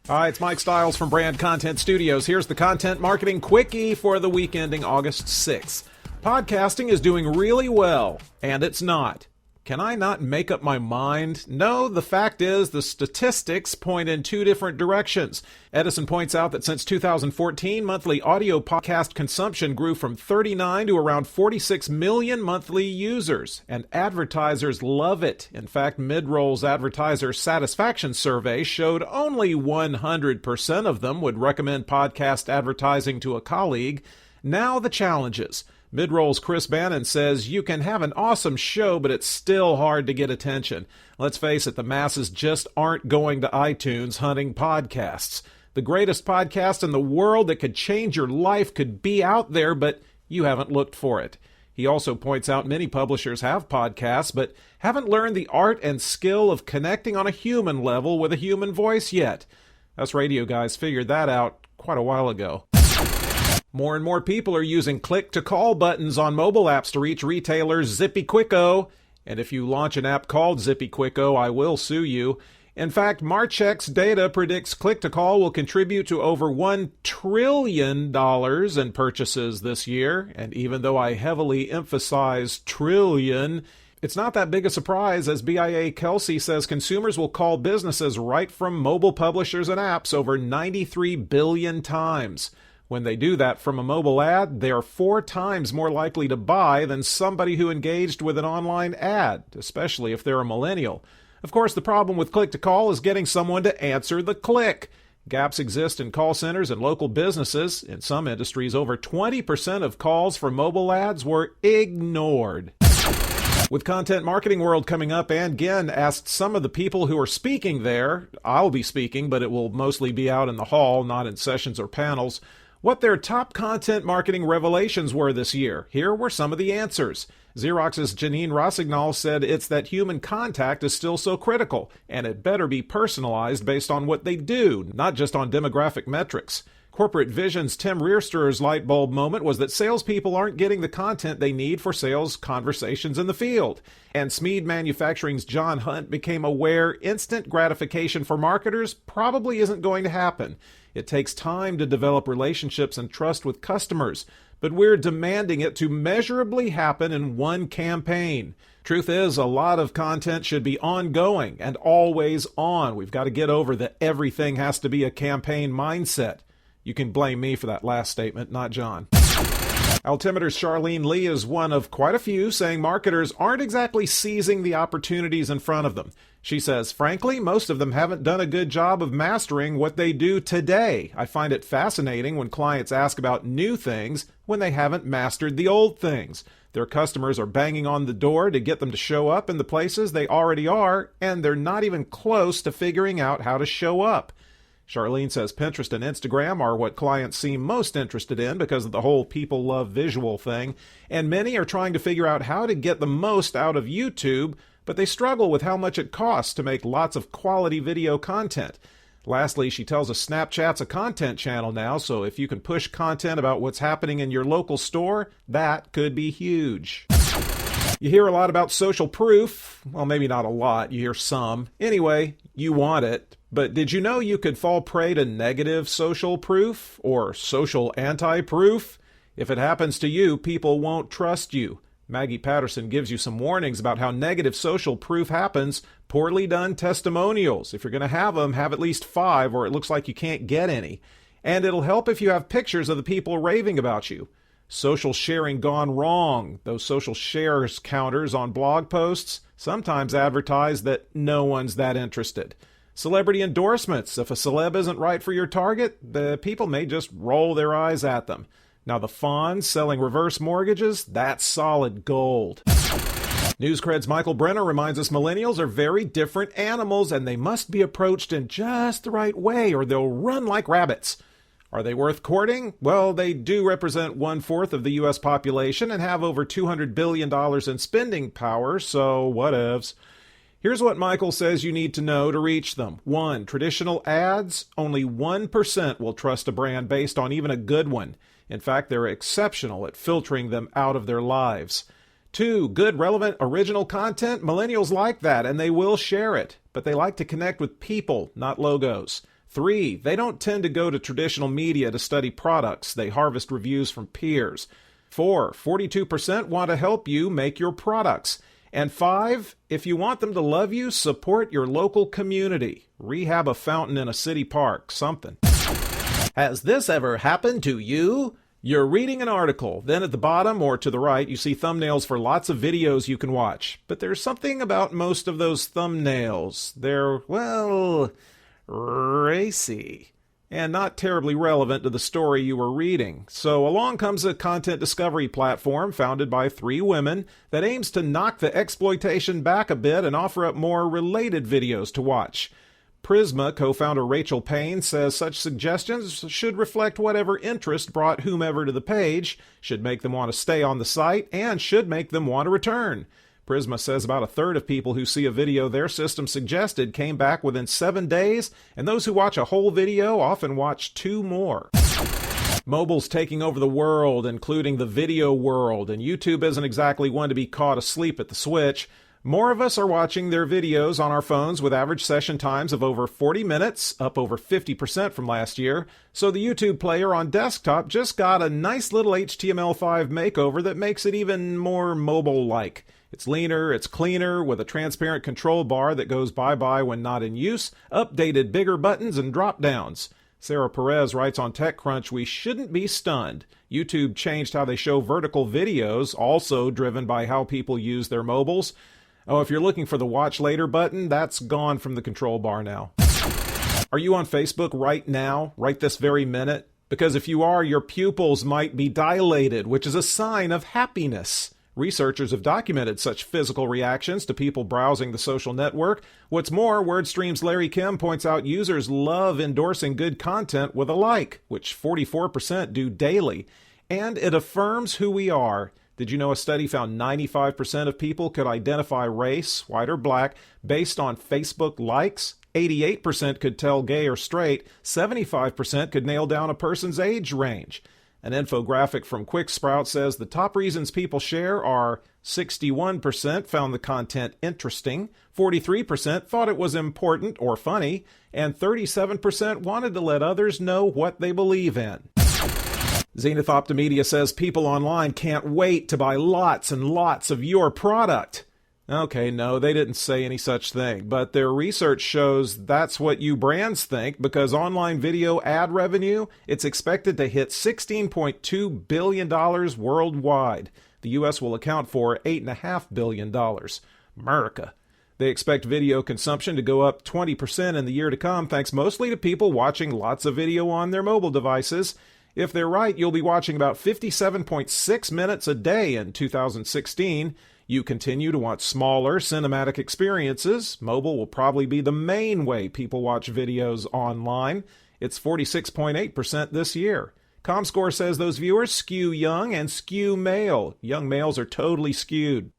Hi, it's Mike Stiles from Brand Content Studios. Here's the Content Marketing Quickie for the week ending August 6th. Podcasting is doing really well, and it's not. Can I not make up my mind? No, the fact is the statistics point in two different directions. Edison points out that since 2014, monthly audio podcast consumption grew from 39 to around 46 million monthly users, and advertisers love it. In fact, Midroll's advertiser satisfaction survey showed only 100% of them would recommend podcast advertising to a colleague. Now the challenges. Midroll's Chris Bannon says you can have an awesome show, but it's still hard to get attention. Let's face it, the masses just aren't going to iTunes hunting podcasts. The greatest podcast in the world that could change your life could be out there, but you haven't looked for it. He also points out many publishers have podcasts, but haven't learned the art and skill of connecting on a human level with a human voice yet. Us radio guys figured that out quite a while ago. More and more people are using click-to-call buttons on mobile apps to reach retailers Zippy Quicko. And if you launch an app called Zippy Quicko, I will sue you. In fact, Marchex's data predicts click-to-call will contribute to over $1 trillion in purchases this year. And even though I heavily emphasize trillion, it's not that big a surprise, as BIA Kelsey says consumers will call businesses right from mobile publishers and apps over 93 billion times. When they do that from a mobile ad, they are 4 times more likely to buy than somebody who engaged with an online ad, especially if they're a millennial. Of course, the problem with click-to-call is getting someone to answer the click. Gaps exist in call centers and local businesses. In some industries, over 20% of calls for mobile ads were ignored. With Content Marketing World coming up, Ann Ginn asked some of the people who are speaking there, I'll be speaking, but it will mostly be out in the hall, not in sessions or panels, what their top content marketing revelations were this year. Here were some of the answers. Xerox's Janine Rossignol said it's that human contact is still so critical, and it better be personalized based on what they do, not just on demographic metrics. Corporate Vision's Tim Reerster's light bulb moment was that salespeople aren't getting the content they need for sales conversations in the field. And Smead Manufacturing's John Hunt became aware instant gratification for marketers probably isn't going to happen. It takes time to develop relationships and trust with customers, but we're demanding it to measurably happen in one campaign. Truth is, a lot of content should be ongoing and always on. We've got to get over the everything has to be a campaign mindset. You can blame me for that last statement, not John. Altimeter's Charlene Lee is one of quite a few saying marketers aren't exactly seizing the opportunities in front of them. She says, frankly, most of them haven't done a good job of mastering what they do today. I find it fascinating when clients ask about new things when they haven't mastered the old things. Their customers are banging on the door to get them to show up in the places they already are, and they're not even close to figuring out how to show up. Charlene says Pinterest and Instagram are what clients seem most interested in because of the whole people love visual thing, and many are trying to figure out how to get the most out of YouTube, but they struggle with how much it costs to make lots of quality video content. Lastly, she tells us Snapchat's a content channel now, so if you can push content about what's happening in your local store, that could be huge. You hear a lot about social proof. Well, maybe not a lot. You hear some. Anyway, you want it. But did you know you could fall prey to negative social proof or social anti-proof? If it happens to you, people won't trust you. Maggie Patterson gives you some warnings about how negative social proof happens. Poorly done testimonials. If you're going to have them, have at least 5 or it looks like you can't get any. And it'll help if you have pictures of the people raving about you. Social sharing gone wrong. Those social shares counters on blog posts sometimes advertise that no one's that interested. Celebrity endorsements. If a celeb isn't right for your target, the people may just roll their eyes at them. Now the Fonz selling reverse mortgages, that's solid gold. NewsCred's Michael Brenner reminds us millennials are very different animals and they must be approached in just the right way or they'll run like rabbits. Are they worth courting? Well, they do represent 1/4 of the U.S. population and have over $200 billion in spending power, so whatevs. Here's what Michael says you need to know to reach them. 1. Traditional ads. Only 1% will trust a brand based on even a good one. In fact, they're exceptional at filtering them out of their lives. 2. Good, relevant, original content. Millennials like that, and they will share it. But they like to connect with people, not logos. 3, they don't tend to go to traditional media to study products. They harvest reviews from peers. 4, 42% want to help you make your products. And 5, if you want them to love you, support your local community. Rehab a fountain in a city park, something. Has this ever happened to you? You're reading an article, then at the bottom or to the right, you see thumbnails for lots of videos you can watch. But there's something about most of those thumbnails. They're, well, racy and not terribly relevant to the story you were reading. So along comes a content discovery platform founded by 3 women that aims to knock the exploitation back a bit and offer up more related videos to watch. Prisma co-founder Rachel Payne says such suggestions should reflect whatever interest brought whomever to the page, should make them want to stay on the site, and should make them want to return. Prisma says about a third of people who see a video their system suggested came back within 7 days, and those who watch a whole video often watch 2 more. Mobile's taking over the world, including the video world, and YouTube isn't exactly one to be caught asleep at the switch. More of us are watching their videos on our phones with average session times of over 40 minutes, up over 50% from last year. So the YouTube player on desktop just got a nice little HTML5 makeover that makes it even more mobile-like. It's leaner, it's cleaner, with a transparent control bar that goes bye-bye when not in use, updated bigger buttons and drop-downs. Sarah Perez writes on TechCrunch, we shouldn't be stunned. YouTube changed how they show vertical videos, also driven by how people use their mobiles. Oh, if you're looking for the watch later button, that's gone from the control bar now. Are you on Facebook right now, right this very minute? Because if you are, your pupils might be dilated, which is a sign of happiness. Researchers have documented such physical reactions to people browsing the social network. What's more, WordStream's Larry Kim points out users love endorsing good content with a like, which 44% do daily. And it affirms who we are. Did you know a study found 95% of people could identify race, white or black, based on Facebook likes? 88% could tell gay or straight. 75% could nail down a person's age range. An infographic from QuickSprout says the top reasons people share are 61% found the content interesting, 43% thought it was important or funny, and 37% wanted to let others know what they believe in. Zenith Optimedia says people online can't wait to buy lots and lots of your product. Okay, no, they didn't say any such thing, but their research shows that's what you brands think, because online video ad revenue, it's expected to hit $16.2 billion worldwide. The U.S. will account for $8.5 billion. America. They expect video consumption to go up 20% in the year to come, thanks mostly to people watching lots of video on their mobile devices. If they're right, you'll be watching about 57.6 minutes a day in 2016. You continue to want smaller cinematic experiences. Mobile will probably be the main way people watch videos online. It's 46.8% this year. ComScore says those viewers skew young and skew male. Young males are totally skewed.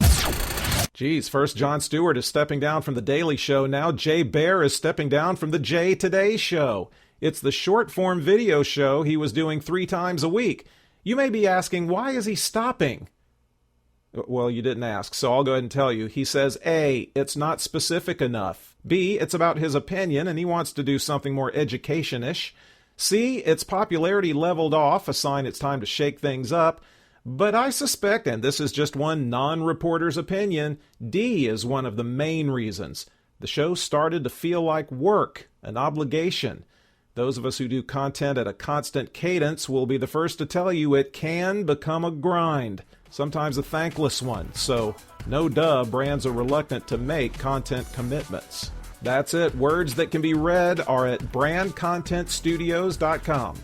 Geez, first Jon Stewart is stepping down from The Daily Show. Now Jay Baer is stepping down from The Jay Today Show. It's the short-form video show he was doing 3 times a week. You may be asking, why is he stopping? Well, you didn't ask, so I'll go ahead and tell you. He says, A, it's not specific enough. B, it's about his opinion, and he wants to do something more education-ish. C, its popularity leveled off, a sign it's time to shake things up. But I suspect, and this is just one non-reporter's opinion, D is one of the main reasons. The show started to feel like work, an obligation. Those of us who do content at a constant cadence will be the first to tell you it can become a grind, sometimes a thankless one. So, no duh, brands are reluctant to make content commitments. That's it. Words that can be read are at brandcontentstudios.com.